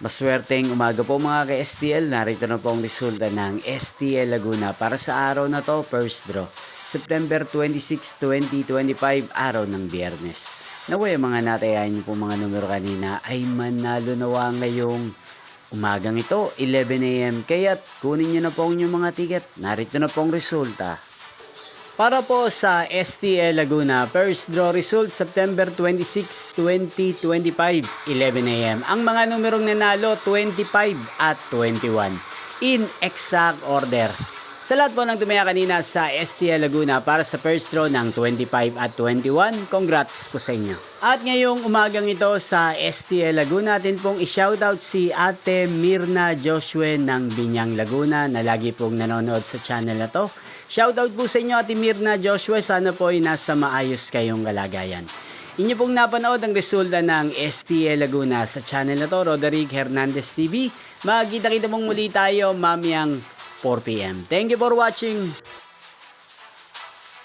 Maswerteng umaga po mga ka-STL. Narito na po ang resulta ng STL Laguna para sa araw na to, first draw. September 26, 2025, araw ng Biyernes. Naway mga natayahan niyo po mga numero kanina ay manalo nawa ngayong umagang ito, 11 AM. Kaya't kunin niyo na po ang inyong mga ticket. Narito na po ang resulta. Para po sa STL Laguna, first draw result September 26, 2025, 11 AM. Ang mga numerong nanalo 25 at 21 in exact order. Sa lahat po ng tumaya kanina sa STL Laguna para sa first draw ng 25 at 21, congrats po sa inyo. At ngayong umagang ito sa STL Laguna, natin pong i-shoutout si Ate Mirna Joshua ng Binyang Laguna na lagi pong nanonood sa channel na to. Shoutout po sa inyo Ate Mirna Joshua, sana po ay nasa maayos kayong kalagayan. Inyo pong napanood ang resulta ng STL Laguna sa channel na to, Roderick Hernandez TV. Magkita-kita pong muli tayo mamayang 4 PM. Thank you for watching.